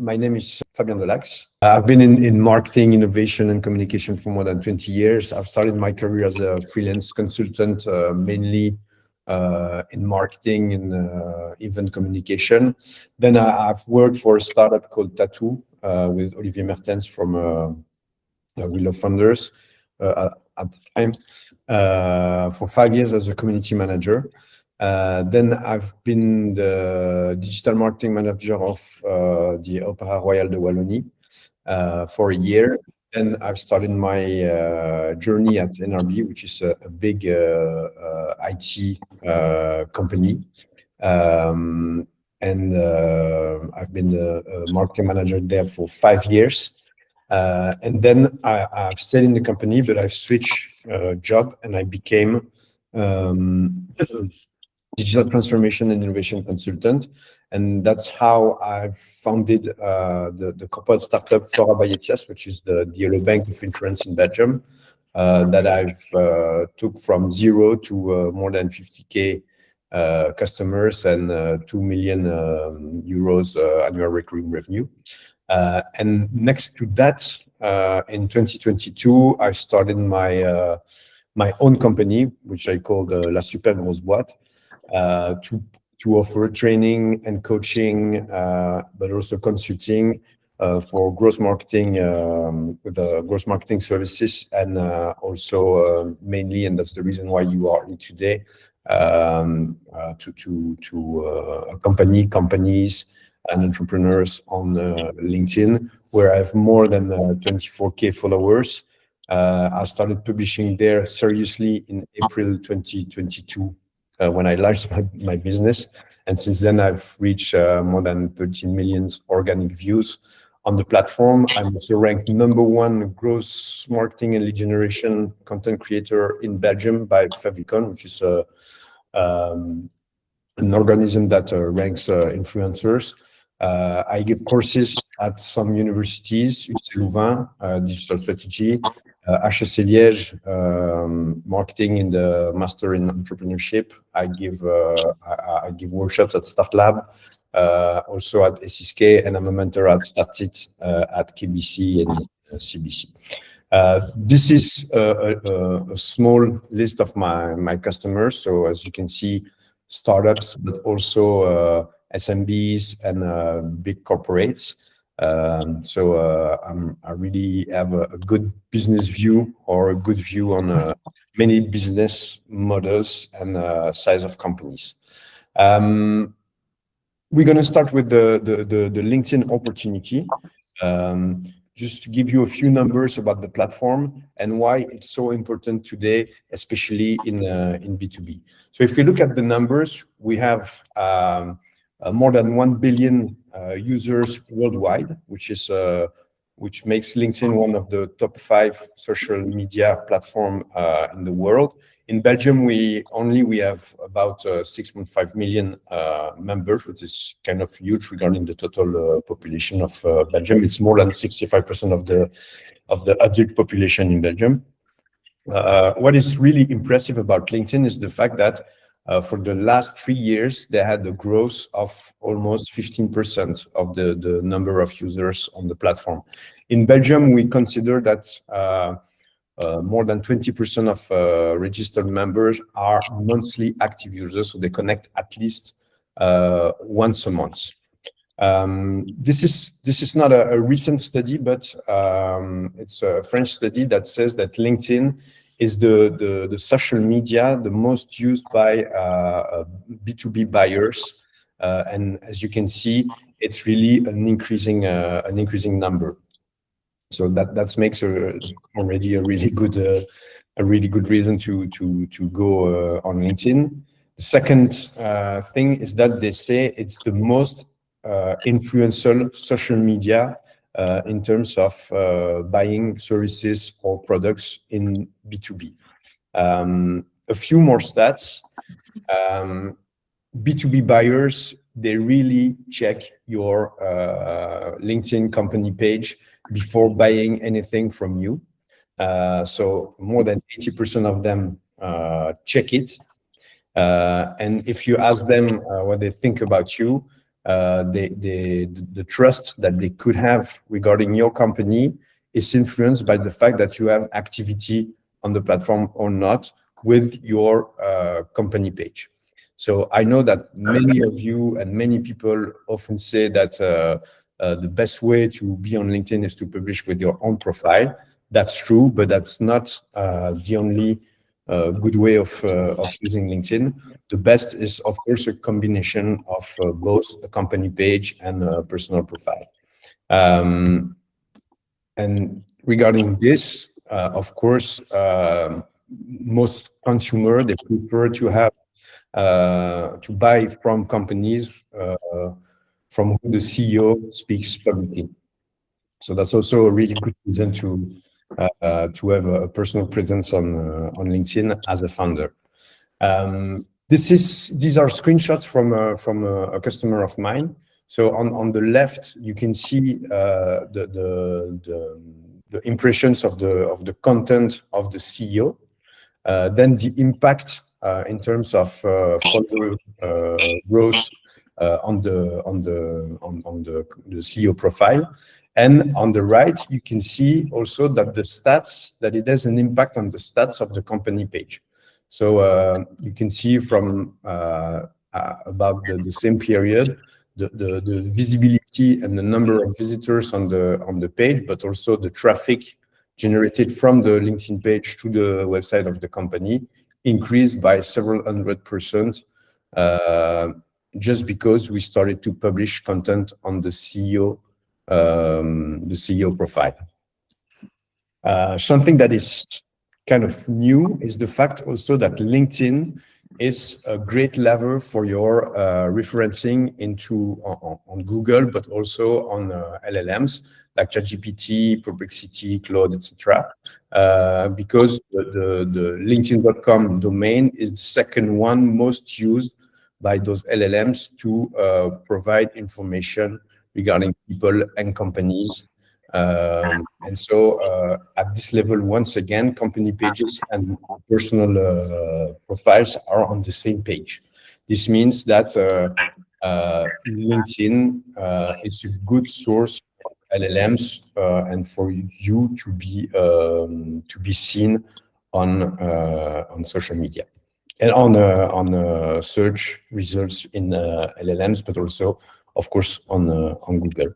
My name is Fabien Delax. I've been in marketing, innovation, and communication for more than 20 years. I've started my career as a freelance consultant, mainly in marketing and event communication. Then I've worked for a startup called Tattoo with Olivier Mertens from Willow Founders at the time for 5 years as a community manager. Then I've been the digital marketing manager of the Opéra Royal de Wallonie for a year. Then I've started my journey at NRB, which is a big IT company. And I've been a marketing manager there for 5 years. And then I've stayed in the company, but I've switched job and I became digital transformation and innovation consultant. And that's how I've founded the corporate startup Flora by Etias, which is the yellow bank of insurance in Belgium, that I've took from 0 to more than 50K customers and 2 million euros annual recurring revenue. And next to that, in 2022, I started my own company, which I called La Super Grosse Boîte, to offer training and coaching, but also consulting for growth marketing, with the growth marketing services, and also mainly, and that's the reason why you are in today, to accompany companies and entrepreneurs on LinkedIn, where I have more than 24K followers. I started publishing there seriously in April 2022 when I launched my business. And since then, I've reached more than 13 million organic views on the platform. I'm also ranked #1 growth marketing and lead generation content creator in Belgium by Favicon, which is an organism that ranks influencers. I give courses at some universities, UC Louvain, digital strategy, HEC Liège, marketing in the master in entrepreneurship. I give workshops at Start Lab, also at SSK, and I'm a mentor at Startit, at KBC and CBC. This is a small list of my customers. So as you can see, startups, but also SMBs and big corporates. So I really have a good business view, or a good view on many business models and size of companies. We're going to start with the LinkedIn opportunity. Just to give you a few numbers about the platform and why it's so important today, especially in B2B. So if we look at the numbers, we have more than 1 billion users worldwide, which makes LinkedIn one of the top 5 social media platform in the world. In Belgium, we have about 6.5 million members, which is kind of huge regarding the total population of Belgium. It's more than 65% of the adult population in Belgium. What is really impressive about LinkedIn is the fact that for the last 3 years, they had a growth of almost 15% of the number of users on the platform. In Belgium, we consider that more than 20% of registered members are monthly active users, so they connect at least once a month. This is not a recent study, but it's a French study that says that LinkedIn is the social media the most used by B2B buyers, and as you can see, it's really an increasing number. So that makes already a really good reason to go on LinkedIn. The second thing is that they say it's the most influential social media in terms of buying services or products in B2B. A few more stats. B2B buyers, they really check your LinkedIn company page before buying anything from you. So more than 80% of them check it. And if you ask them what they think about you, the trust that they could have regarding your company is influenced by the fact that you have activity on the platform or not with your company page. So I know that many of you and many people often say that the best way to be on LinkedIn is to publish with your own profile. That's true, but that's not the only good way of using LinkedIn. The best is, of course, a combination of both a company page and a personal profile. And regarding this, of course, most consumers, they prefer to have to buy from companies from whom the CEO speaks publicly. So that's also a really good reason to have a personal presence on LinkedIn as a founder. These are screenshots from a customer of mine. So on the left, you can see the impressions of the content of the CEO. Then the impact in terms of follower growth on the CEO profile. And on the right, you can see also that that it has an impact on the stats of the company page. So you can see from about the same period, the visibility and the number of visitors on the page, but also the traffic generated from the LinkedIn page to the website of the company increased by several 100%, just because we started to publish content on the CEO profile. Something that is kind of new is the fact also that LinkedIn is a great lever for your referencing on Google, but also on LLMs like ChatGPT, Perplexity, Claude, etc. Because the LinkedIn.com domain is the second one most used by those LLMs to provide information regarding people and companies. And so at this level, once again, company pages and personal profiles are on the same page. This means that LinkedIn is a good source of LLMs and for you to be seen on social media and on search results in LLMs, but also, of course, on Google.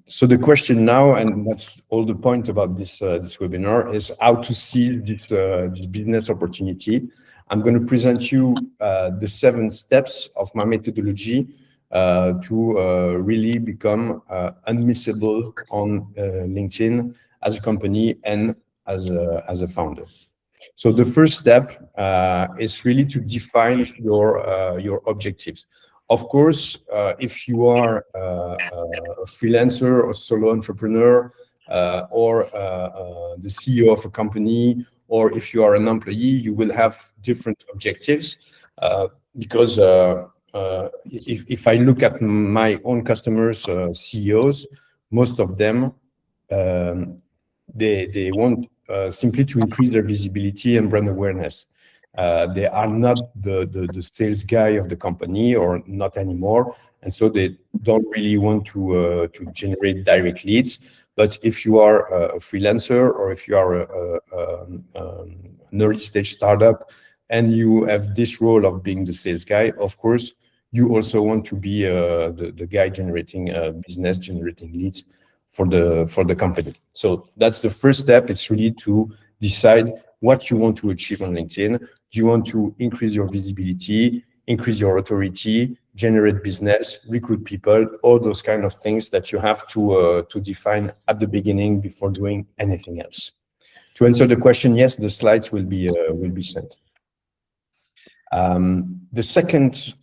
So the question now, and that's all the point about this webinar, is how to seize this business opportunity. I'm going to present you the 7 steps of my methodology to really become unmissable on LinkedIn as a company and as a founder. So the first step is really to define your objectives. Of course, if you are a freelancer or solo entrepreneur or the CEO of a company, or if you are an employee, you will have different objectives because if I look at my own customers, CEOs, most of them, they want simply to increase their visibility and brand awareness. They are not the sales guy of the company, or not anymore, and so they don't really want to generate direct leads. But if you are a freelancer, or if you are an early stage startup, and you have this role of being the sales guy, of course, you also want to be the guy generating business, generating leads for the company. So that's the first step. It's really to decide what you want to achieve on LinkedIn. Do you want to increase your visibility, increase your authority, generate business, recruit people, all those kind of things that you have to define at the beginning before doing anything else. To answer the question, yes, the slides will be sent. The second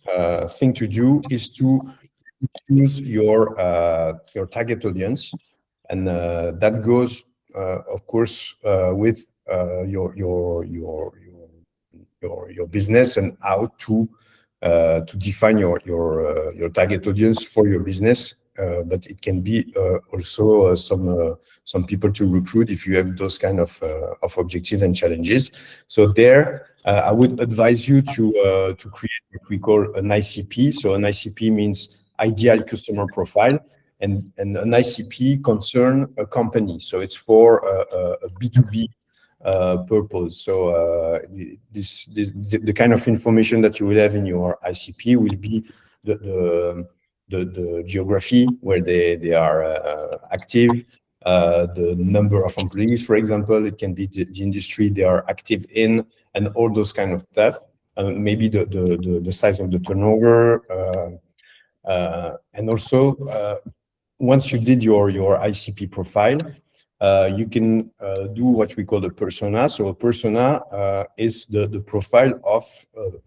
thing to do is to choose your target audience, and that goes, of course, with your business and how to define your target audience for your business but it can be also some people to recruit if you have those kind of objectives and challenges. So there, I would advise you to create what we call an ICP. So an ICP means ideal customer profile, and an ICP concern a company. So it's for a B2B purpose. So the kind of information that you will have in your ICP will be the geography where they are active, the number of employees, for example. It can be the industry they are active in, and all those kind of stuff. Maybe the size of the turnover, and also once you did your ICP profile, you can do what we call a persona. So a persona is the profile of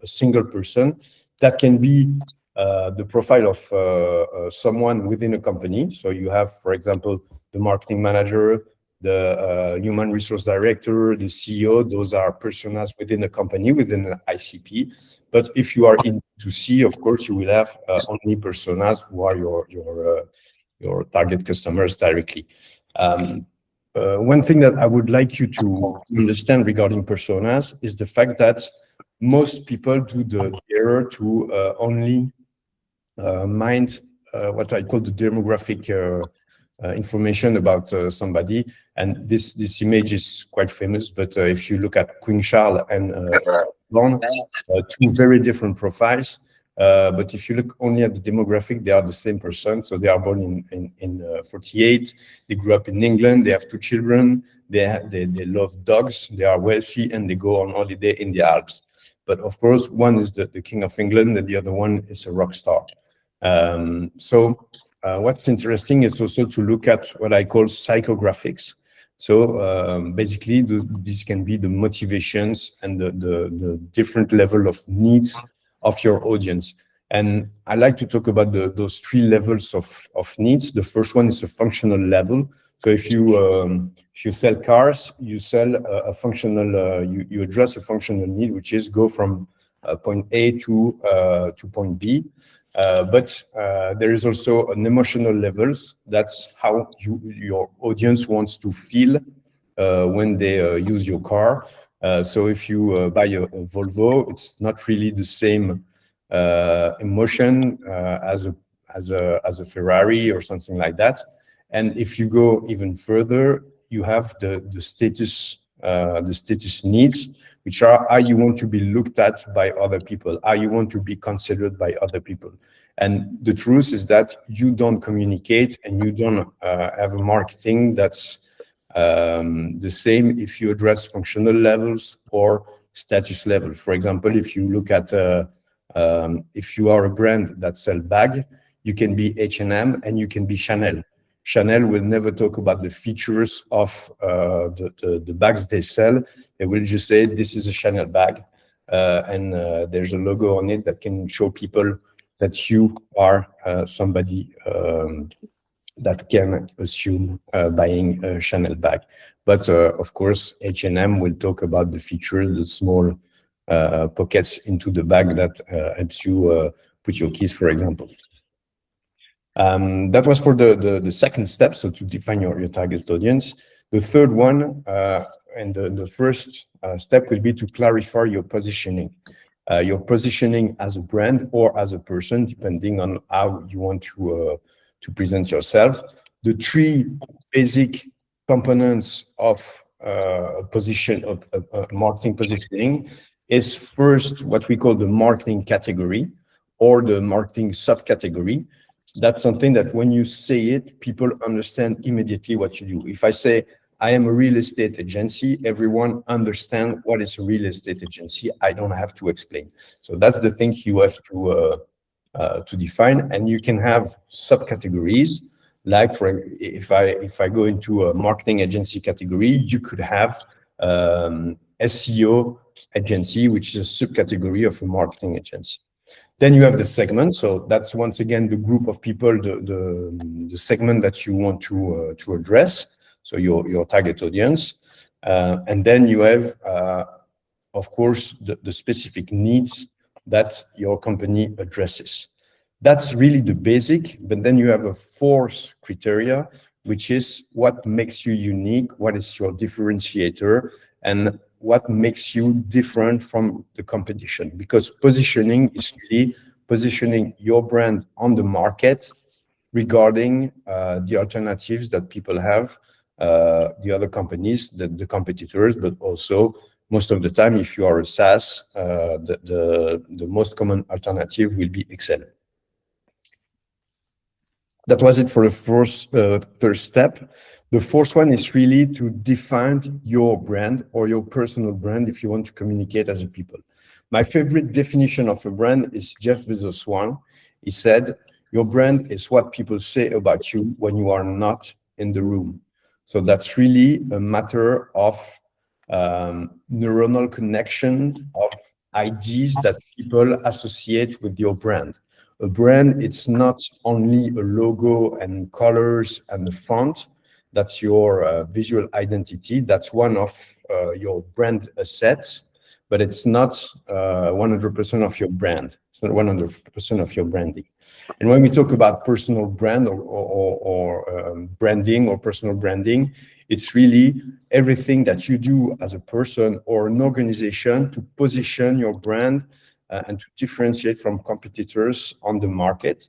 a single person. That can be the profile of someone within a company. So you have, for example, the marketing manager, the human resource director, the CEO. Those are personas within a company, within an ICP. But if you are in B2C, of course, you will have only personas who are your target customers directly. One thing that I would like you to understand regarding personas is the fact that most people do the error to only mind what I call the demographic information about somebody. And this image is quite famous, but if you look at Queen Charles and Bon, two very different profiles. But if you look only at the demographic, they are the same person. So they are born in 48. They grew up in England. They have 2 children. They love dogs. They are wealthy, and they go on holiday in the Alps. But of course, one is the King of England, and the other one is a rock star. What's interesting is also to look at what I call psychographics. So basically, these can be the motivations and the different level of needs of your audience. And I like to talk about those 3 levels of needs. The first one is a functional level. So if you sell cars, you sell a functional, you address a functional need, which is go from point A to point B. But there is also an emotional levels. That's how your audience wants to feel when they use your car. So if you buy a Volvo, it's not really the same emotion as a Ferrari or something like that. And if you go even further, you have the status needs, which are how you want to be looked at by other people, how you want to be considered by other people. And the truth is that you don't communicate and you don't have a marketing that's the same if you address functional levels or status levels. For example, if you look at if you are a brand that sells bag, you can be H&M and you can be Chanel. Chanel will never talk about the features of the bags they sell. They will just say, this is a Chanel bag. And there's a logo on it that can show people that you are somebody that can assume buying a Chanel bag. But of course, H&M will talk about the features, the small pockets into the bag that helps you put your keys, for example. That was for the second step, so to define your target audience. The third one, and the first step will be to clarify your positioning. Your positioning as a brand or as a person, depending on how you want to present yourself. The 3 basic components of marketing positioning is first what we call the marketing category or the marketing subcategory. That's something that when you say it, people understand immediately what you do. If I say, I am a real estate agency, everyone understands what is a real estate agency. I don't have to explain. So that's the thing you have to define. And you can have subcategories. Like if I go into a marketing agency category, you could have SEO agency, which is a subcategory of a marketing agency. Then you have the segment. So that's once again the group of people, the segment that you want to address. So your target audience. And then you have, of course, the specific needs that your company addresses. That's really the basic, but then you have a fourth criteria, which is what makes you unique, what is your differentiator, and what makes you different from the competition. Because positioning is really positioning your brand on the market regarding the alternatives that people have, the other companies, the competitors, but also most of the time, if you are a SaaS, the most common alternative will be Excel. That was it for the first third step. The fourth one is really to define your brand or your personal brand if you want to communicate as a people. My favorite definition of a brand is Jeff Bezos' one. He said, your brand is what people say about you when you are not in the room. So that's really a matter of neuronal connection, of ideas that people associate with your brand. A brand, it's not only a logo and colors and the font. That's your visual identity. That's one of your brand assets, but it's not 100% of your brand. It's not 100% of your branding. And when we talk about personal brand or branding or personal branding, it's really everything that you do as a person or an organization to position your brand and to differentiate from competitors on the market,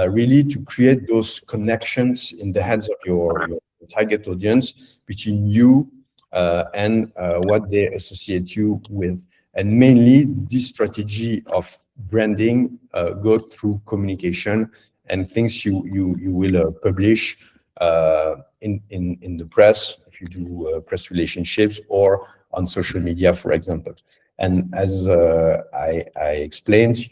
really to create those connections in the heads of your target audience between you and what they associate you with. And mainly this strategy of branding go through communication and things you will publish in the press, if you do press relationships, or on social media, for example. And as I explained,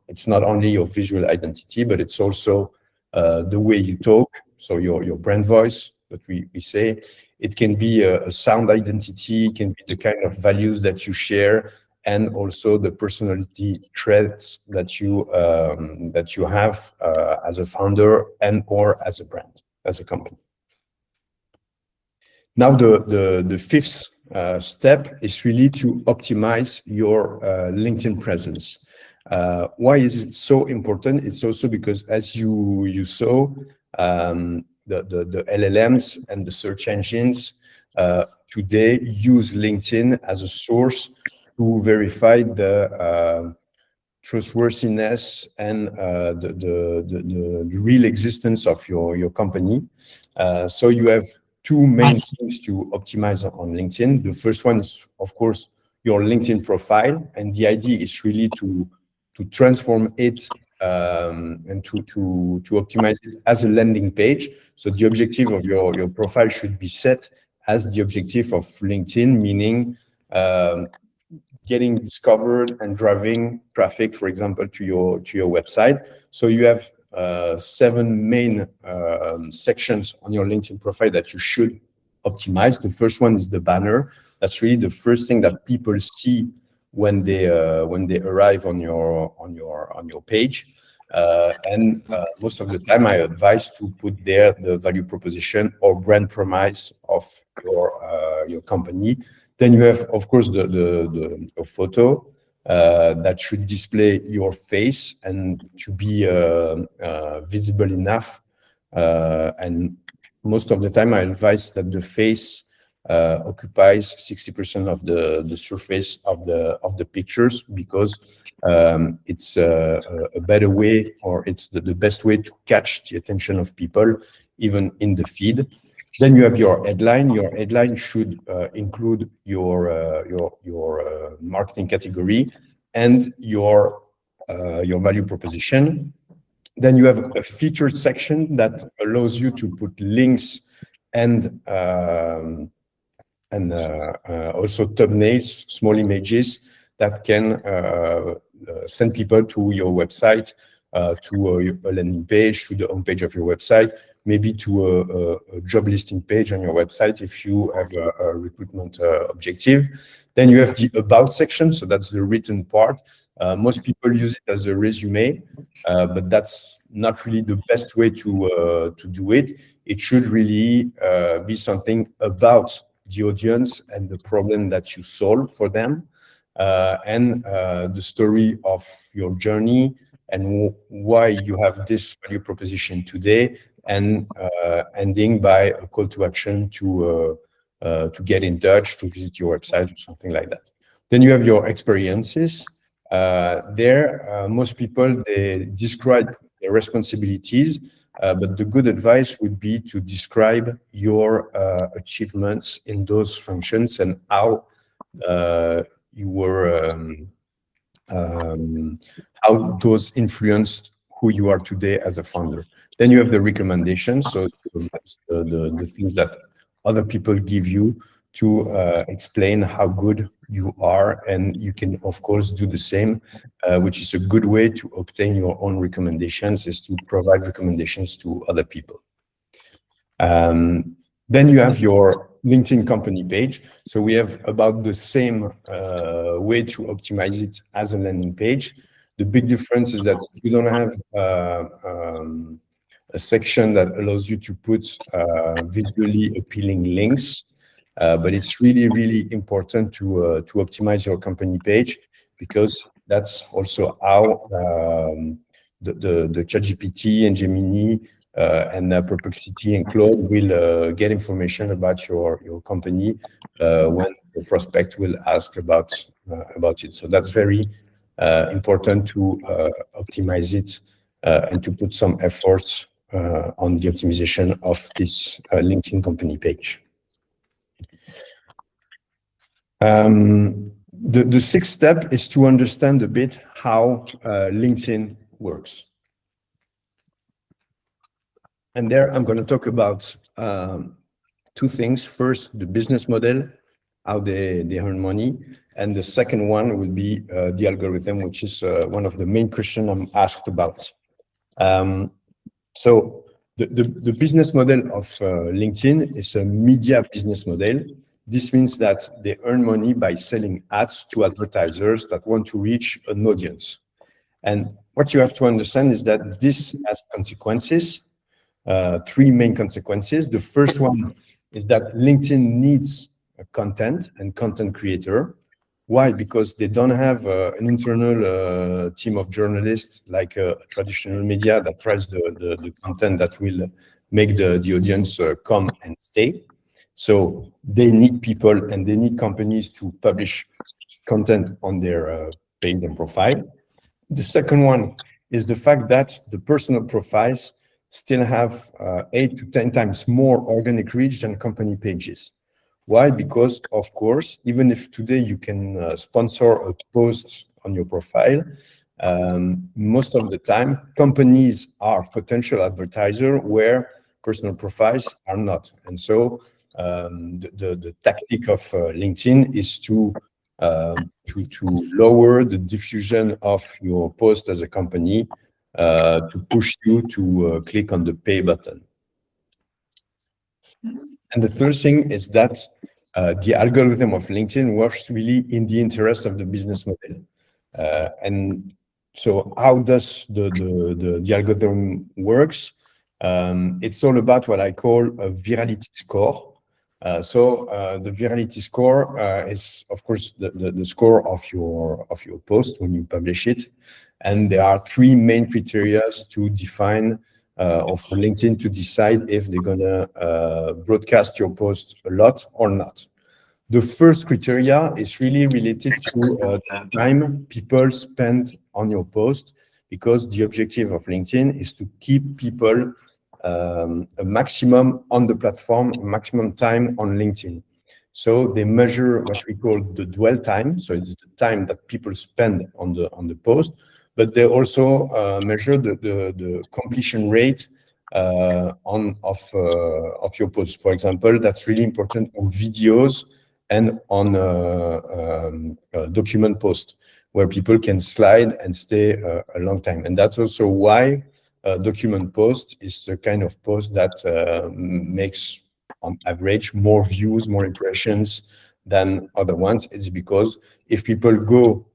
it's not only your visual identity, but it's also the way you talk. So your brand voice, that we say. It can be a sound identity, it can be the kind of values that you share, and also the personality traits that you have as a founder and or as a brand, as a company. Now the fifth step is really to optimize your LinkedIn presence. Why is it so important? It's also because, as you saw, the LLMs and the search engines today use LinkedIn as a source to verify the trustworthiness and the real existence of your company. So you have two main things to optimize on LinkedIn. The first one is, of course, your LinkedIn profile, and the idea is really to transform it and to optimize it as a landing page. So the objective of your profile should be set as the objective of LinkedIn, meaning getting discovered and driving traffic, for example, to your website. So you have 7 main sections on your LinkedIn profile that you should optimize. The first one is the banner. That's really the first thing that people see when they arrive on your page. And most of the time, I advise to put there the value proposition or brand promise of your company. Then you have, of course, the photo that should display your face and to be visible enough. And most of the time, I advise that the face occupies 60% of the surface of the pictures, because it's a better way, or it's the best way to catch the attention of people, even in the feed. Then you have your headline. Your headline should include your marketing category and your value proposition. Then you have a featured section that allows you to put links and also thumbnails, small images that can send people to your website, to a landing page, to the homepage of your website, maybe to a job listing page on your website if you have a recruitment objective. Then you have the about section, so that's the written part. Most people use it as a resume, but that's not really the best way to do it. It should really be something about the audience and the problem that you solve for them, and the story of your journey, and why you have this value proposition today, and ending by a call to action to get in touch, to visit your website or something like that. Then you have your experiences. Most people, they describe their responsibilities, but the good advice would be to describe your achievements in those functions and how you were, how those influenced who you are today as a founder. Then you have the recommendations. So that's the things that other people give you to explain how good you are. And you can, of course, do the same, which is a good way to obtain your own recommendations, is to provide recommendations to other people. Then you have your LinkedIn company page. So we have about the same way to optimize it as a landing page. The big difference is that you don't have a section that allows you to put visually appealing links, but it's really, really important to optimize your company page, because that's also how the ChatGPT and Gemini and Perplexity and Claude will get information about your company when the prospect will ask about it. So that's very important to optimize it and to put some efforts on the optimization of this LinkedIn company page. The sixth step is to understand a bit how LinkedIn works. And there I'm going to talk about two things. First, the business model, how they earn money. And the second one will be the algorithm, which is one of the main questions I'm asked about. So the business model of LinkedIn is a media business model. This means that they earn money by selling ads to advertisers that want to reach an audience. And what you have to understand is that this has consequences, three main consequences. The first one is that LinkedIn needs a content and content creator. Why? Because they don't have an internal team of journalists like a traditional media that writes the content that will make the audience come and stay. So they need people and they need companies to publish content on their page and profile. The second one is the fact that the personal profiles still have 8 to 10 times more organic reach than company pages. Why? Because, of course, even if today you can sponsor a post on your profile, most of the time, companies are potential advertisers where personal profiles are not. And so the tactic of LinkedIn is to lower the diffusion of your post as a company, to push you to click on the pay button. And the third thing is that the algorithm of LinkedIn works really in the interest of the business model. And so how does the algorithm works? It's all about what I call a virality score. The virality score is, of course, the score of your post when you publish it. And there are three main criteria to define or for LinkedIn to decide if they're gonna broadcast your post a lot or not. The first criteria is really related to the time people spend on your post, because the objective of LinkedIn is to keep people a maximum on the platform, maximum time on LinkedIn. So they measure what we call the dwell time. So it's the time that people spend on the post, but they also measure the completion rate of your post. For example, that's really important on videos and on document post, where people can slide and stay a long time. And that's also why document post is the kind of post that makes, on average, more views, more impressions than other ones. It's because if people go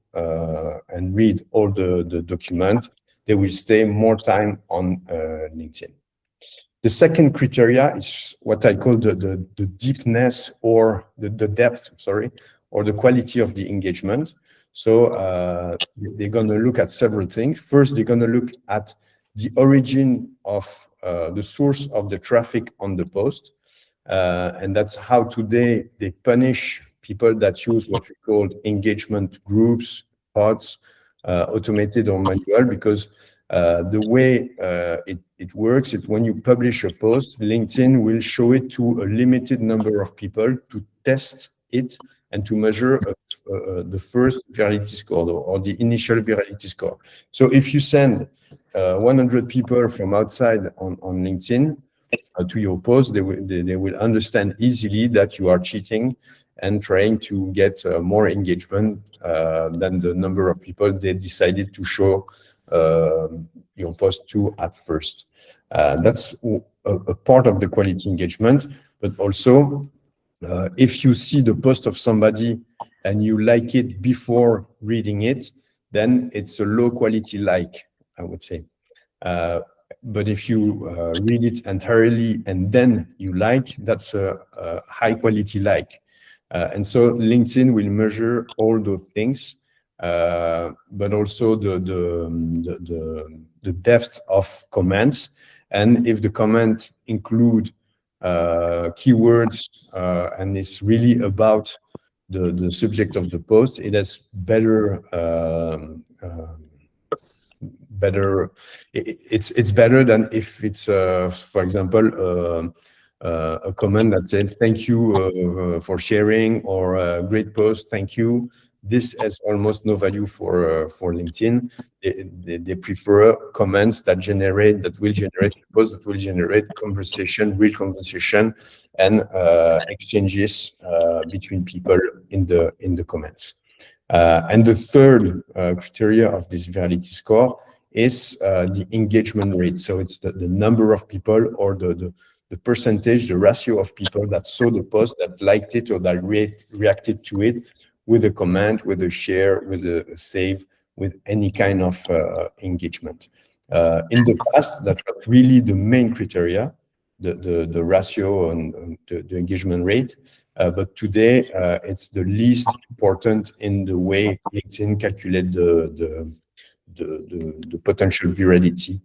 and read all the document, they will stay more time on LinkedIn. The second criteria is what I call the deepness or the depth, sorry, or the quality of the engagement. So they're going to look at several things. First, they're going to look at the origin of the source of the traffic on the post. And that's how today they punish people that use what we call engagement groups, pods, automated or manual, because the way it works is when you publish a post, LinkedIn will show it to a limited number of people to test it and to measure the first virality score or the initial virality score. So if you send 100 people from outside on LinkedIn to your post, they will understand easily that you are cheating and trying to get more engagement than the number of people they decided to show your post to at first. That's a part of the quality engagement, but also if you see the post of somebody and you like it before reading it, then it's a low quality like, I would say. But if you read it entirely and then you like, that's a high quality like. And so LinkedIn will measure all those things, but also the depth of comments. And if the comment include keywords and it's really about the subject of the post, it has better it's better than if it's for example a comment that said thank you for sharing, or great post, thank you. This has almost no value for LinkedIn. They prefer comments that will generate posts that will generate conversation, real conversation, and exchanges between people in the comments. And the third criteria of this virality score is the engagement rate. So it's the number of people, or the percentage, the ratio of people that saw the post, that liked it, or that reacted to it with a comment, with a share, with a save, with any kind of engagement. In the past, that was really the main criteria, the ratio and the engagement rate. But today, it's the least important in the way LinkedIn calculate the potential virality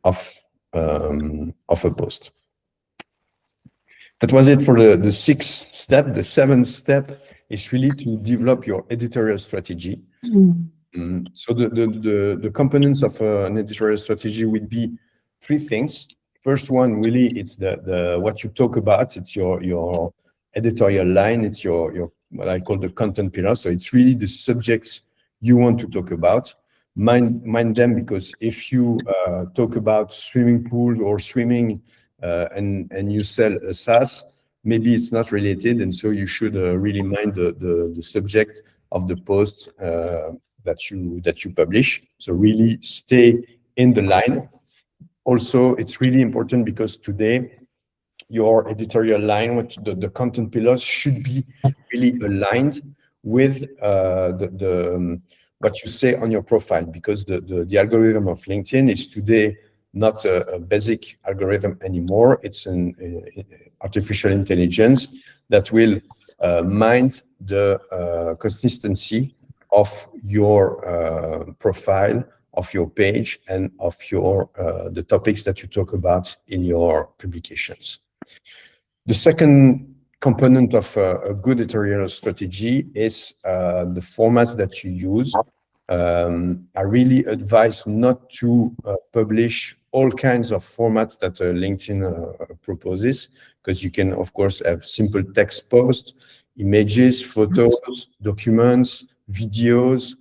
of a post. That was it for the sixth step. The seventh step is really to develop your editorial strategy. So the components of an editorial strategy would be three things. First one, really, it's the what you talk about. It's your editorial line. It's your what I call the content pillar. So it's really the subjects you want to talk about. Mind them, because if you talk about swimming pools or swimming and you sell a SaaS, maybe it's not related, and so you should really mind the subject of the post that you publish. So really stay in the line. Also, it's really important because today your editorial line, the content pillars, should be really aligned with what you say on your profile, because the algorithm of LinkedIn is today not a basic algorithm anymore. It's an artificial intelligence that will mind the consistency of your profile, of your page, and of the topics that you talk about in your publications. The second component of a good editorial strategy is the formats that you use. I really advise not to publish all kinds of formats that LinkedIn proposes, because you can, of course, have simple text posts, images, photos, documents, videos,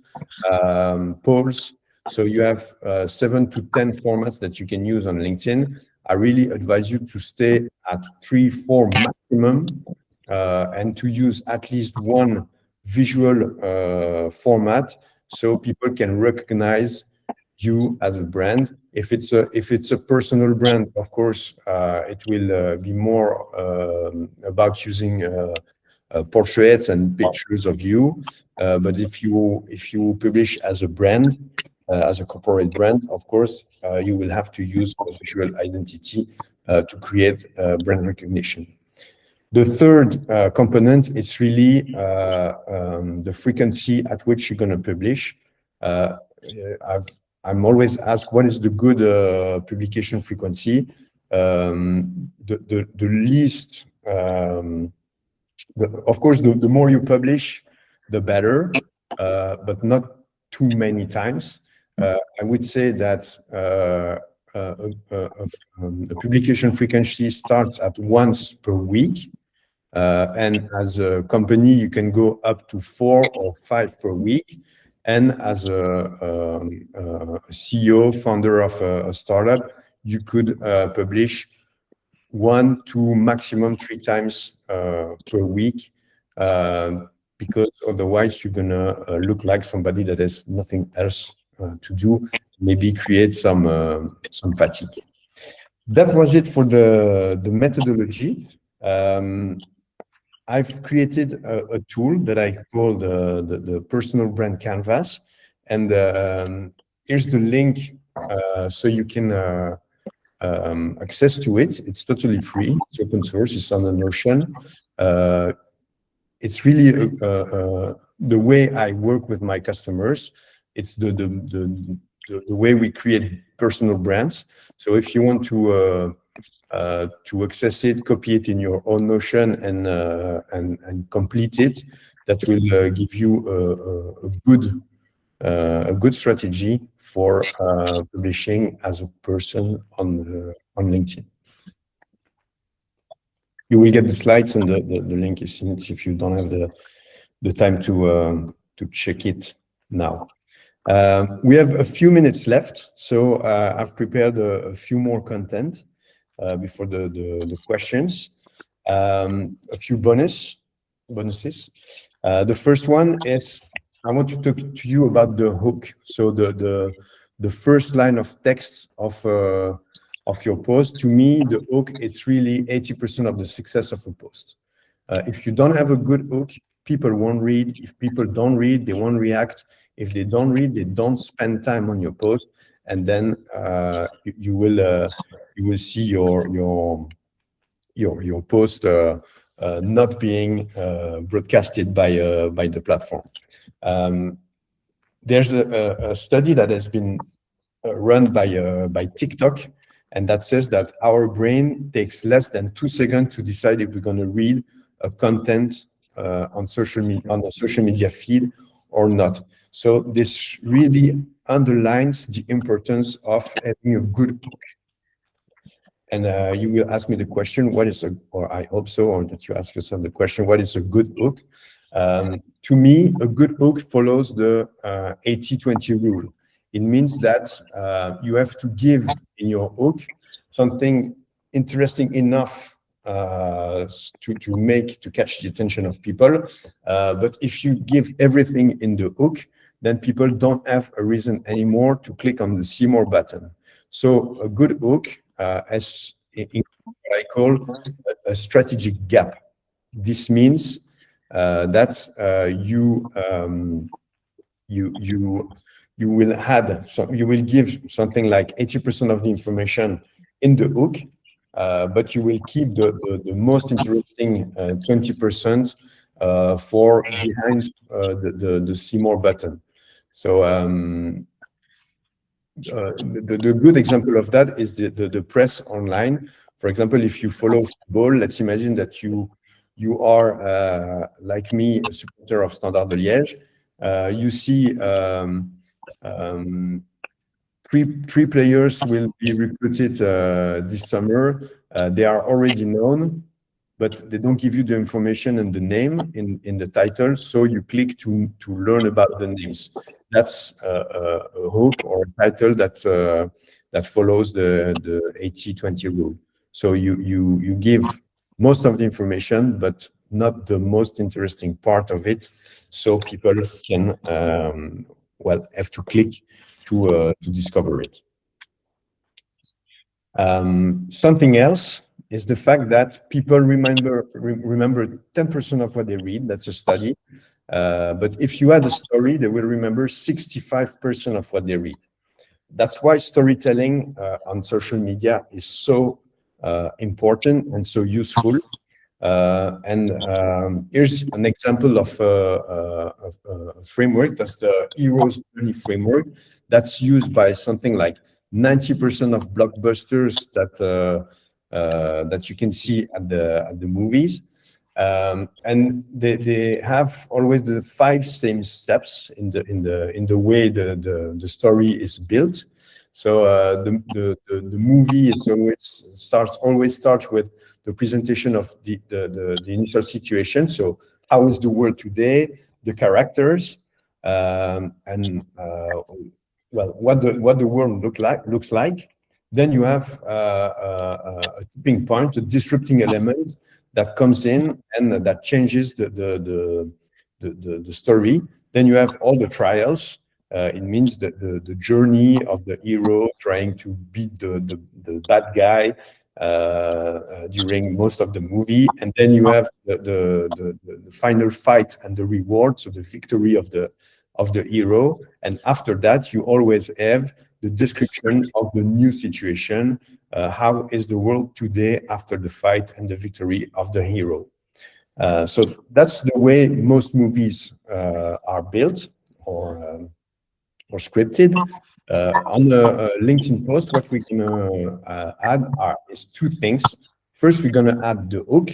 polls. So you have 7 to 10 formats that you can use on LinkedIn. I really advise you to stay at 3, 4 maximum, and to use at least one visual format, so people can recognize you as a brand. If it's a personal brand, of course, it will be more about using portraits and pictures of you. But if you publish as a brand, as a corporate brand, of course, you will have to use a visual identity to create brand recognition. The third component is really the frequency at which you're going to publish. I'm always asked, what is the good publication frequency? The least, of course, the more you publish, the better, but not too many times. I would say that the publication frequency starts at once per week. And as a company, you can go up to 4 or 5 per week. And as a CEO, founder of a startup, you could publish 1 to maximum 3 times per week, because otherwise you're gonna look like somebody that has nothing else to do, maybe create some fatigue. That was it for the methodology. I've created a tool that I call the personal brand canvas, and here's the link so you can access to it. It's totally free. It's open source. It's on the Notion. It's really the way I work with my customers. It's the way we create personal brands. So if you want to access it, copy it in your own Notion and complete it, that will give you a good strategy for publishing as a person on LinkedIn. You will get the slides, and the link is in it if you don't have the time to check it now. We have a few minutes left, so I've prepared a few more content before the questions. A few bonuses. The first one is I want to talk to you about the hook. So the first line of text of your post. To me, the hook, it's really 80% of the success of a post. If you don't have a good hook, people won't read. If people don't read, they won't react. If they don't read, they don't spend time on your post, and then you will see your post not being broadcasted by the platform. There's a study that has been run by TikTok, and that says that our brain takes less than 2 seconds to decide if we're going to read a content on a social media feed or not. So this really underlines the importance of having a good hook. And you will ask me the question, or I hope so, or that you ask yourself the question, what is a good hook? To me, a good hook follows the 80-20 rule. It means that you have to give in your hook something interesting enough to catch the attention of people. But if you give everything in the hook, then people don't have a reason anymore to click on the see more button. So a good hook has what I call a strategic gap. This means that you will give something like 80% of the information in the hook, but you will keep the most interesting 20% for behind the see more button. So the good example of that is the press online. For example, if you follow football, let's imagine that you are like me, a supporter of Standard de Liège. You see three players will be recruited this summer. They are already known, but they don't give you the information and the name in the title, so you click to learn about the names. That's a hook or a title that follows the 80-20 rule. So you give most of the information, but not the most interesting part of it, so people can have to click to discover it. Something else is the fact that people remember 10% of what they read. That's a study. But if you add a story, they will remember 65% of what they read. That's why storytelling on social media is so important and so useful. Here's an example of a framework. That's the Heroes Journey framework. That's used by something like 90% of blockbusters that you can see at the movies. And they have always the 5 same steps in the way the story is built. So the movie is always starts with the presentation of the initial situation. So how is the world today, the characters, and well, what the world looks like. Then you have a tipping point, a disrupting element that comes in and that changes the story. Then you have all the trials. It means the journey of the hero trying to beat the bad guy during most of the movie, and then you have the final fight and the reward, so the victory of the hero. And after that, you always have the description of the new situation. How is the world today after the fight and the victory of the hero? So that's the way most movies are built or scripted. On a LinkedIn post, what we're gonna add is 2 things. First, we're gonna add the hook,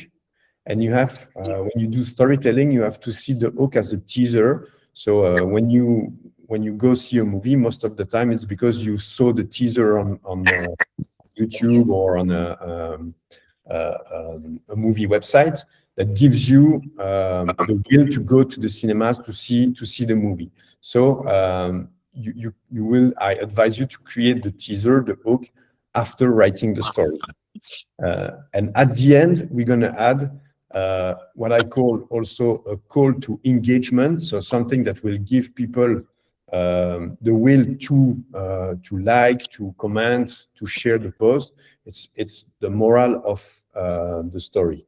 and you have when you do storytelling, you have to see the hook as a teaser. So when you go see a movie, most of the time it's because you saw the teaser on YouTube or on a movie website that gives you the will to go to the cinemas to see the movie. So you will, I advise you to create the teaser, the hook, after writing the story. And at the end, we're gonna add what I call also a call to engagement. So something that will give people the will to like, to comment, to share the post. It's the moral of the story.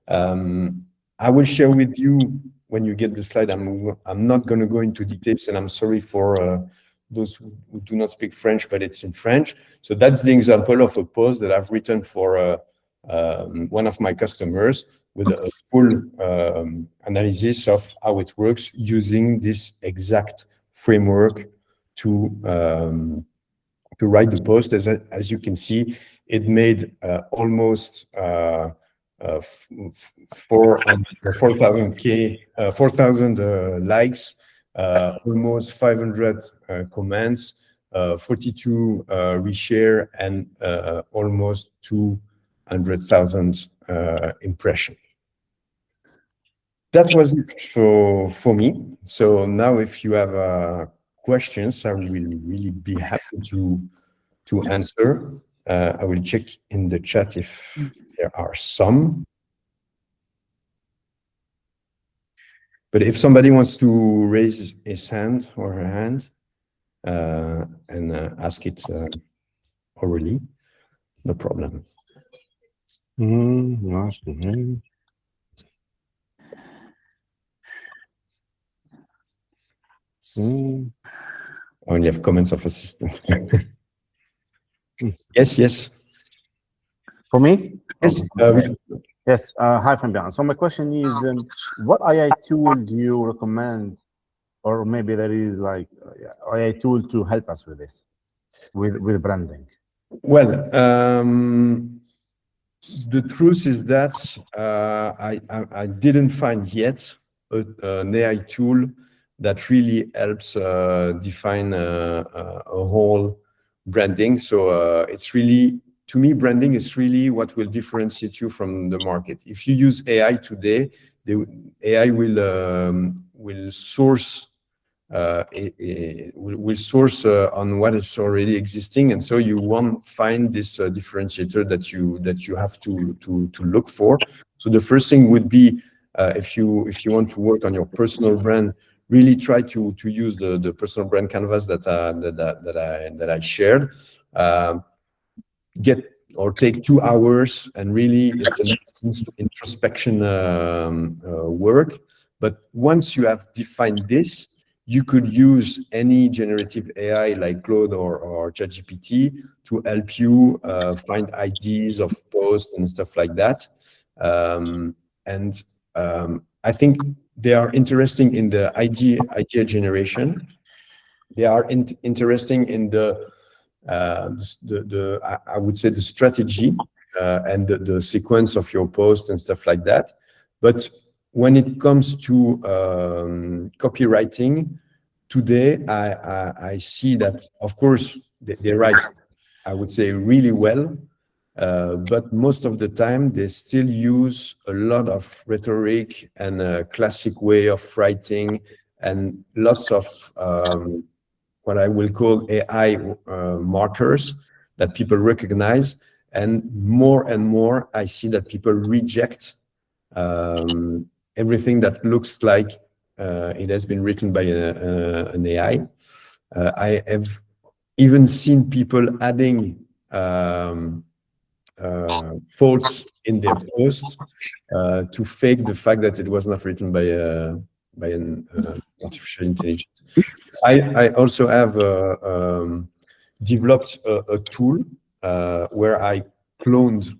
I will share with you when you get the slide. I'm not going to go into details, and I'm sorry for those who do not speak French, but it's in French. So that's the example of a post that I've written for one of my customers with a full analysis of how it works using this exact framework to write the post. As you can see, it made almost 4,000 likes, almost 500 comments, 42 reshare, and almost 200,000 impressions. That was it for me. So now, if you have questions, I will really be happy to answer. I will check in the chat if there are some. But if somebody wants to raise his hand or her hand and ask it orally, no problem. I only have comments of assistance. Yes. For me? Yes. Yes. Hi, Fabian. So my question is, what AI tool do you recommend, or maybe there is like AI tool to help us with this, with branding? Well, the truth is that I didn't find yet an AI tool that really helps define a whole branding. So it's really, to me, branding is really what will differentiate you from the market. If you use AI today, the AI will source will source on what is already existing, and so you won't find this differentiator that you have to look for. So the first thing would be if you want to work on your personal brand, really try to use the personal brand canvas that I shared. Take 2 hours, and really it's an introspection work. But once you have defined this, you could use any generative AI like Claude or ChatGPT to help you find ideas of posts and stuff like that. and I think they are interesting in the idea generation. They are interesting in the I would say the strategy and the sequence of your post and stuff like that. But when it comes to copywriting, today I see that, of course, they write, I would say, really well, but most of the time they still use a lot of rhetoric and a classic way of writing and lots of what I will call AI markers that people recognize. And more I see that people reject everything that looks like it has been written by an AI. I have even seen people adding faults in their posts to fake the fact that it was not written by an artificial intelligence. I also have developed a tool where I cloned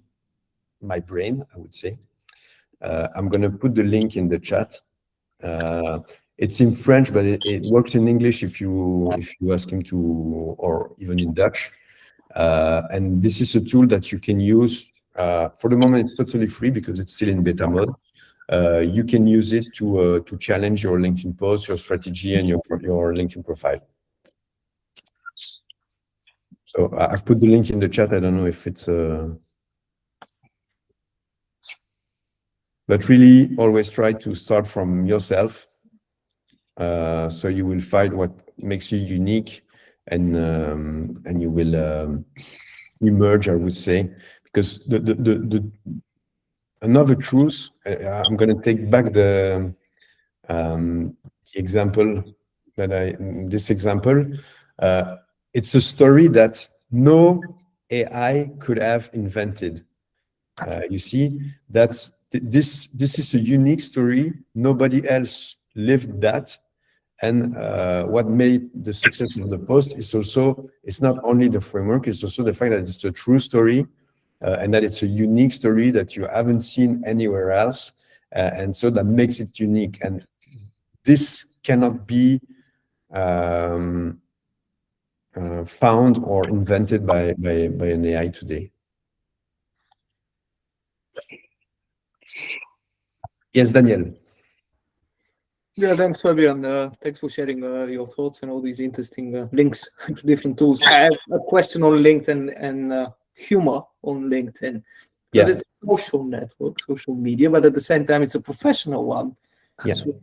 my brain, I would say. I'm going to put the link in the chat. It's in French, but it works in English if you ask him to, or even in Dutch. And this is a tool that you can use. For the moment, it's totally free because it's still in beta mode. You can use it to challenge your LinkedIn post, your strategy, and your LinkedIn profile. So I've put the link in the chat. I don't know if it's. But really, always try to start from yourself. So you will find what makes you unique, and you will emerge, I would say, because the another truth. I'm going to take back the example that this example. It's a story that no AI could have invented. You see, that's this is a unique story. Nobody else lived that. And what made the success of the post is also, it's not only the framework, it's also the fact that it's a true story and that it's a unique story that you haven't seen anywhere else. And so that makes it unique. And this cannot be found or invented by an AI today. Yes, Daniel. Yeah, thanks, Fabian. Thanks for sharing your thoughts and all these interesting links to different tools. I have a question on LinkedIn and humor on LinkedIn. Because it's a social network, social media, but at the same time, it's a professional one. Yeah. So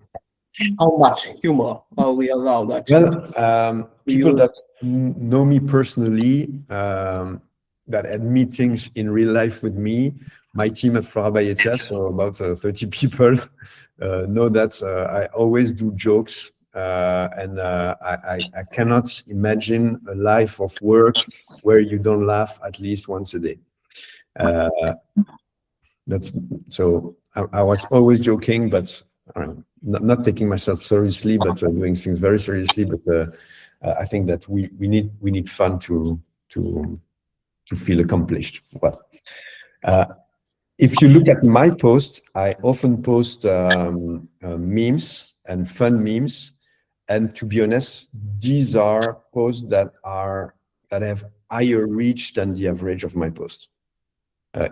how much humor are we allowed, actually? Well, people that know me personally, that had meetings in real life with me, my team at Flora Bayetia, so about 30 people, know that I always do jokes, and I cannot imagine a life of work where you don't laugh at least once a day. That's so I was always joking, but not taking myself seriously, but doing things very seriously. But I think that we need fun to feel accomplished. Well, if you look at my post, I often post memes and fun memes, and to be honest, these are posts that have higher reach than the average of my post.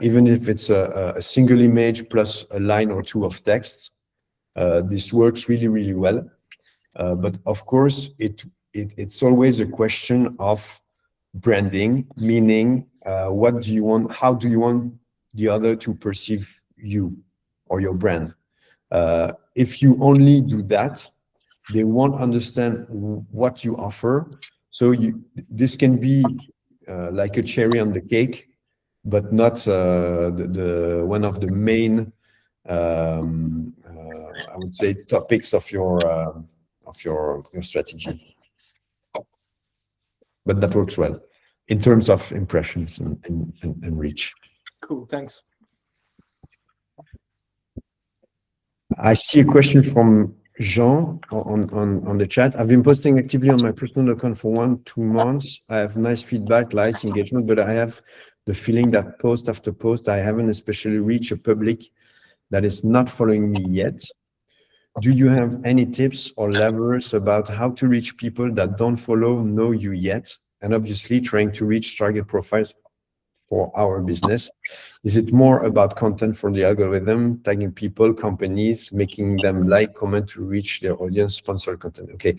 Even if it's a single image plus a line or two of text, this works really, really well. But of course, it's always a question of branding, meaning what do you want? How do you want the other to perceive you or your brand? If you only do that, they won't understand what you offer. So this can be like a cherry on the cake, but not the one of the main, I would say, topics of your strategy. But that works well in terms of impressions and reach. Cool, thanks. I see a question from Jean on the chat. I've been posting actively on my personal account for 1-2 months. I have nice feedback, likes, engagement, but I have the feeling that post after post, I haven't especially reached a public that is not following me yet. Do you have any tips or levers about how to reach people that don't know you yet? And obviously trying to reach target profiles for our business. Is it more about content for the algorithm, tagging people, companies, making them like, comment to reach their audience, sponsor content? Okay,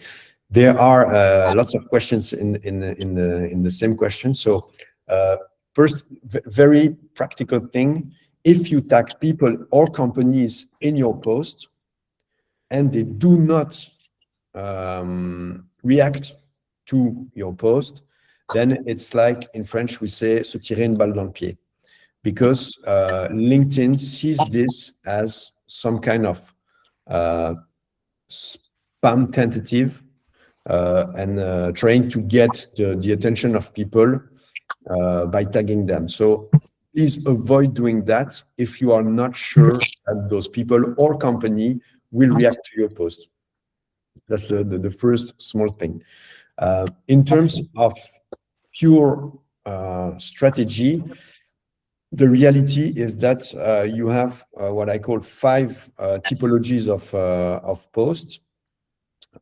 there are lots of questions in the same question. So first, very practical thing: if you tag people or companies in your post and they do not react to your post, then it's like in French we say se tirer une balle dans le pied, because LinkedIn sees this as some kind of spam tentative and trying to get the attention of people by tagging them. So please avoid doing that if you are not sure that those people or company will react to your post. That's the first small thing. In terms of pure strategy, the reality is that you have what I call 5 typologies of posts.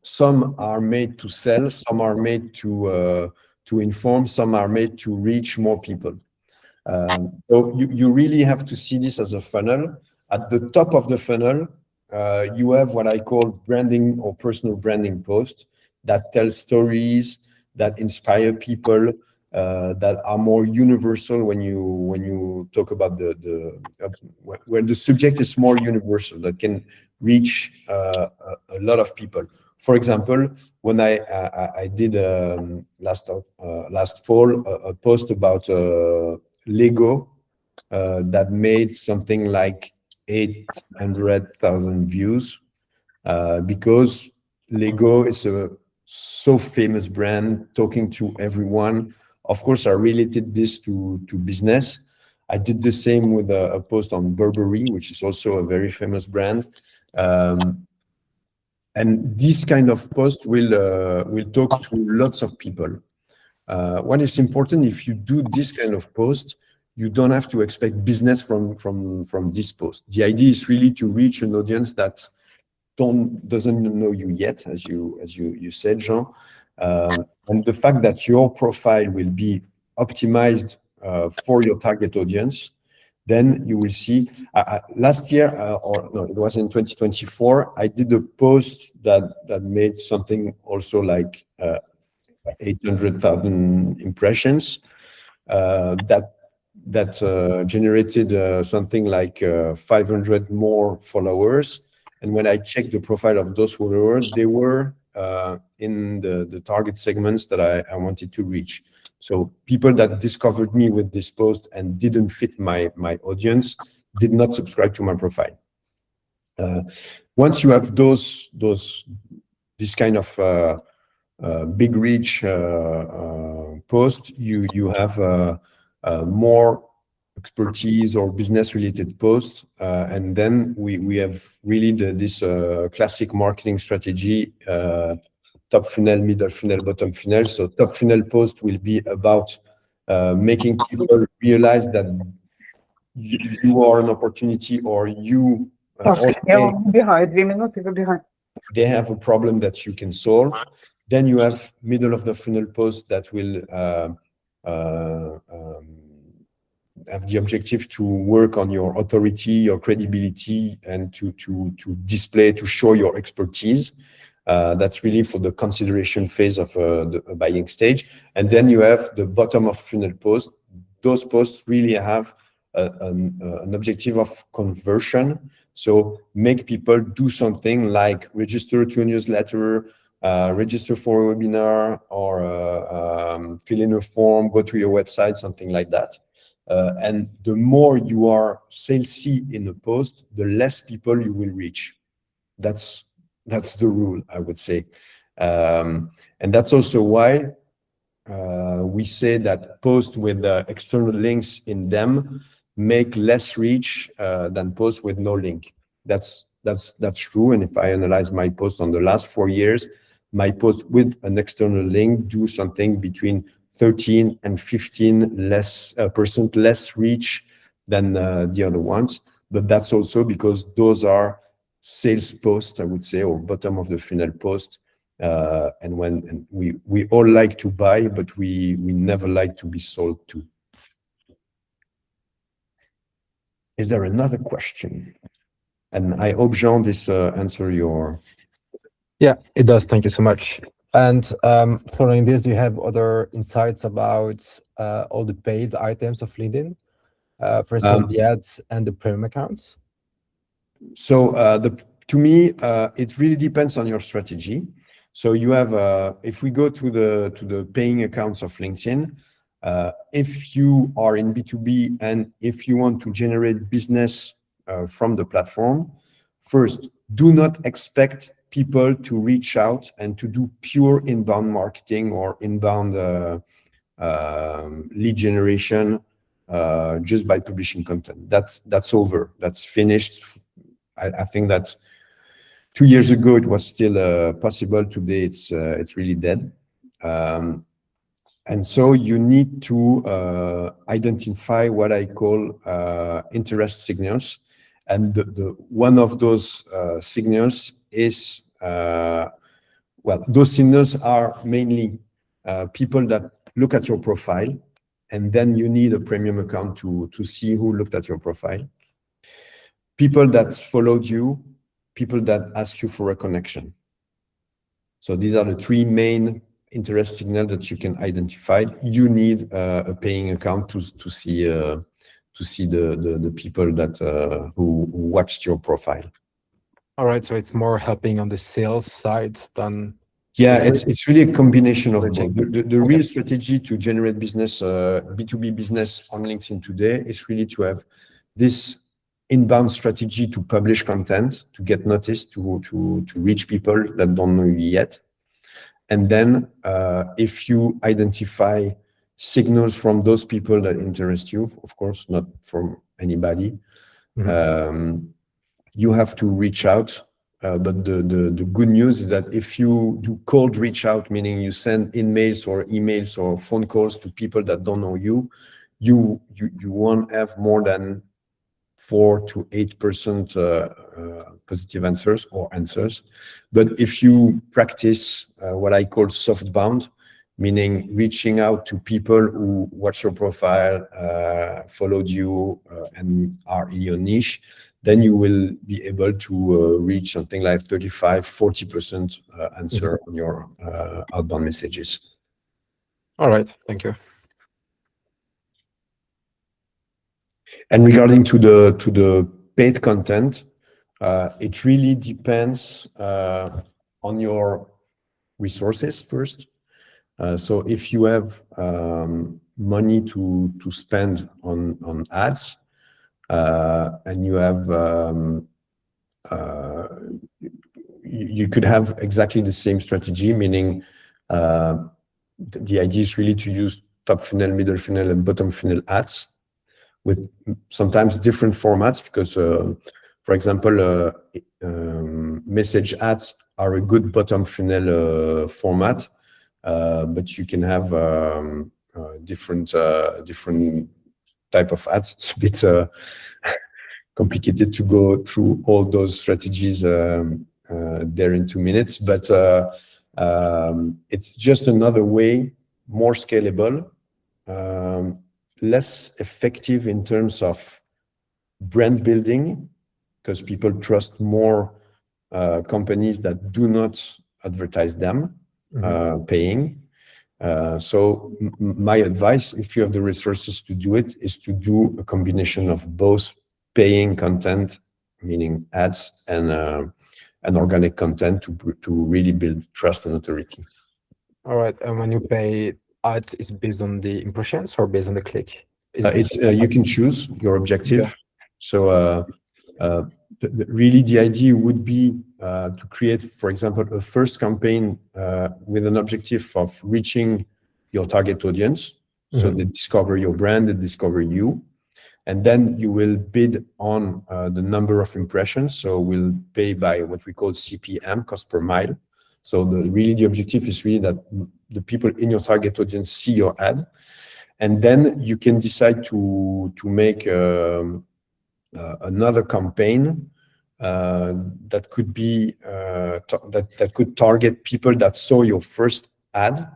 Some are made to sell, some are made to inform, some are made to reach more people. So you really have to see this as a funnel. At the top of the funnel, you have what I call branding or personal branding posts that tell stories, that inspire people, that are more universal when you talk about where the subject is more universal, that can reach a lot of people. For example, when I did last fall a post about Lego that made something like 800,000 views because Lego is a so famous brand, talking to everyone. Of course, I related this to business. I did the same with a post on Burberry, which is also a very famous brand. And this kind of post will talk to lots of people. What is important, if you do this kind of post, you don't have to expect business from this post. The idea is really to reach an audience that doesn't know you yet, as you said, Jean. And the fact that your profile will be optimized for your target audience, then you will see. Last year, or no, it was in 2024, I did a post that made something also like 800,000 impressions. That generated something like 500 more followers. And when I checked the profile of those followers, they were in the target segments that I wanted to reach. So people that discovered me with this post and didn't fit my audience did not subscribe to my profile. Once you have this kind of big reach post, you have more expertise or business related posts, and then we have really this classic marketing strategy, top funnel, middle funnel, bottom funnel. So top funnel post will be about making people realize that you are an opportunity, or you they have a problem that you can solve. Then you have middle of the funnel post that will have the objective to work on your authority, your credibility, and to display, to show your expertise. That's really for the consideration phase of the buying stage. And then you have the bottom of funnel post. Those posts really have an objective of conversion. So make people do something like register to a newsletter, register for a webinar, or fill in a form, go to your website, something like that. And the more you are salesy in a post, the less people you will reach. That's the rule, I would say. And that's also why we say that posts with external links in them make less reach than posts with no link. That's true. And if I analyze my posts on the last 4 years, my posts with an external link do something between 13 and 15% less reach than the other ones. but that's also because those are sales posts, I would say, or bottom of the funnel posts. And we all like to buy, but we never like to be sold to. Is there another question? And I hope, Jean, this answer your... Yeah, it does. Thank you so much. And following this, do you have other insights about all the paid items of LinkedIn? For instance, the ads and the premium accounts? So to me, it really depends on your strategy. So you have, if we go to the paying accounts of LinkedIn, if you are in B2B and if you want to generate business from the platform, first, do not expect people to reach out and to do pure inbound marketing or inbound lead generation just by publishing content. That's over. That's finished. I think that 2 years ago it was still possible. Today it's really dead. And so you need to identify what I call interest signals. And the one of those signals is, well, those signals are mainly people that look at your profile, and then you need a premium account to see who looked at your profile. People that followed you, people that ask you for a connection. So these are the 3 main interest signal that you can identify. You need a paying account to see the people that who watched your profile. All right, so it's more helping on the sales side than... Yeah, it's really a combination of both. The Okay. real strategy to generate business, B2B business on LinkedIn today is really to have this inbound strategy to publish content, to get noticed, to reach people that don't know you yet. And then if you identify signals from those people that interest you, of course, not from anybody, you have to reach out. But the good news is that if you do cold reach out, meaning you send emails or phone calls to people that don't know you, you won't have more than 4 to 8% positive answers. But if you practice what I call softbound, meaning reaching out to people who watch your profile, followed you, and are in your niche, then you will be able to reach something like 35–40% answer on your outbound messages. All right, thank you. And regarding to the paid content, it really depends on your resources first. So if you have money to spend on ads, and you have you could have exactly the same strategy, meaning the idea is really to use top funnel, middle funnel, and bottom funnel ads with sometimes different formats, because for example, message ads are a good bottom funnel format, but you can have different type of ads. It's a bit complicated to go through all those strategies there in 2 minutes, but it's just another way, more scalable, less effective in terms of brand building, because people trust more companies that do not advertise them paying. So my advice, if you have the resources to do it, is to do a combination of both paying content, meaning ads, and organic content to really build trust and authority. All right, and when you pay ads, is based on the impressions or based on the click? You can choose your objective. Yeah. So really the idea would be to create, for example, a first campaign with an objective of reaching your target audience. So they discover your brand, they discover you, and then you will bid on the number of impressions. So we'll pay by what we call CPM, cost per mile. So really the objective is really that the people in your target audience see your ad, and then you can decide to make another campaign that could be that could target people that saw your first ad,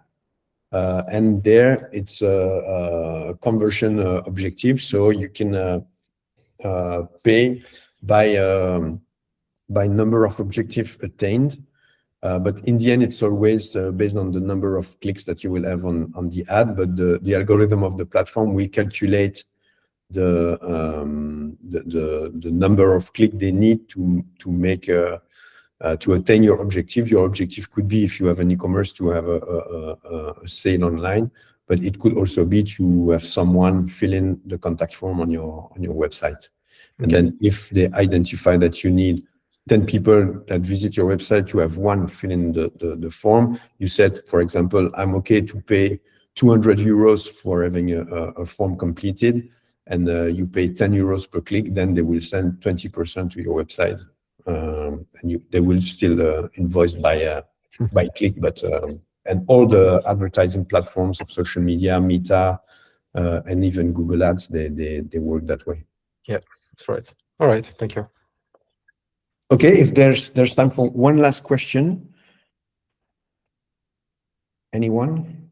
and there it's a conversion objective, so you can pay by number of objectives attained. But in the end, it's always based on the number of clicks that you will have on the ad. But the algorithm of the platform will calculate the number of clicks they need to make to attain your objective. Your objective could be, if you have an e-commerce, to have a sale online, but it could also be to have someone fill in the contact form on your website. And then if they identify that you need 10 people that visit your website, you have one fill in the form. You said, for example, I'm okay to pay 200 euros for having a form completed, and you pay 10 euros per click, then they will send 20% to your website. And they will still invoice by click, but and all the advertising platforms of social media, Meta, and even Google Ads, they work that way. Yeah, that's right. All right, thank you. Okay, if there's time for one last question. Anyone?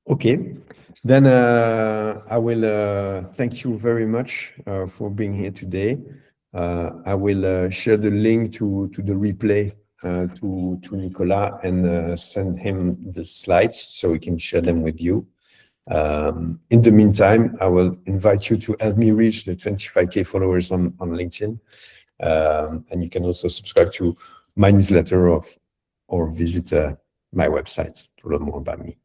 Okay, then I will thank you very much for being here today. I will share the link to the replay to Nicolas and send him the slides so he can share them with you. In the meantime, I will invite you to help me reach the 25K followers on LinkedIn. And you can also subscribe to my newsletter or visit my website to learn more about me.